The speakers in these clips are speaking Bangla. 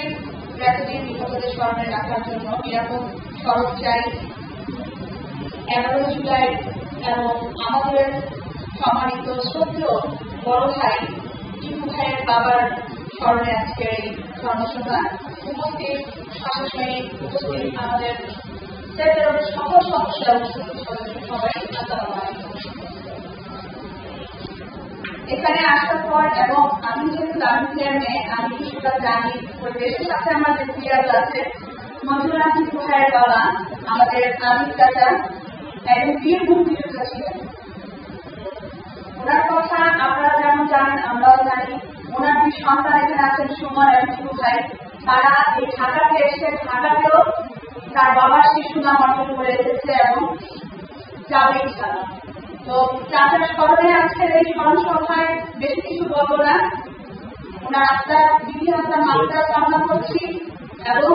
সন্ত্রাসী ট্র্যাজেডি নিহতদের স্মরণে রাখার জন্য নিরাপদ সড়ক চাই 11 জুলাই এবং আমাদের সম্মানিত শ্রদ্ধেয় বড় ভাই টিপু ভাইয়ের বাবার স্মরণে আজকের এই ধর্মসভা উপস্থিত শাসক উপস্থিত আমাদের সকল সদস্য সবাই আসসালামু আলাইকুম। এখানে আসার পর এবং আমি যেহেতু রাজনীতির মেয়ে আমি কিছুটা জানি পরিবেশের সাথে আমার যে ক্রিয়াজ আছে মঞ্জুরা টিপু ভাইয়ের বাবা আমাদের আমির চাচা একজন বীর মুক্তিযোদ্ধা ছিলেন। ওনার কথা আপনারা যেমন জানেন আমরাও জানি। ওনার দুই সন্তান এখানে আছেন সুমন এবং টিপু ভাই, তারা এই ঢাকাতে এসে ঢাকাতেও তার বাবার সেই সুনাম অর্জন করে এসেছে এবং যাবে ইনশাআল্লাহ। তো চাচার স্মরণে আজকের এই স্মরণ সভায় বেশি কিছু বলবো না, ওনার আত্মার বিধি আত্মার মাত্রা কামনা করছি এবং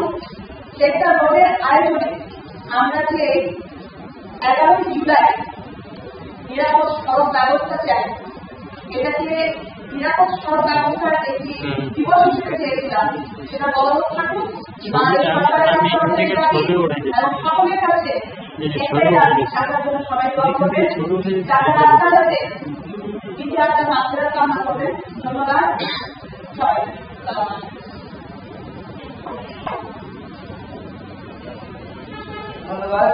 সেটা রোডের আয়োজনে আমরা যে 11 জুলাই নিরাপদ সড়ক ব্যবস্থা চাই, এটাকে নিরাপদ সড়ক ব্যবস্থার একটি দিবস হিসেবে চেয়েছিলাম, সেটা বলবৎ থাকুক এবং সকলের কাছে সবাই দোয়া করবেন, যারা রাস্তা যাতে ইতিহাসের মাত্রা কামনা করবেন। ধন্যবাদ সবাই। ধন্যবাদ।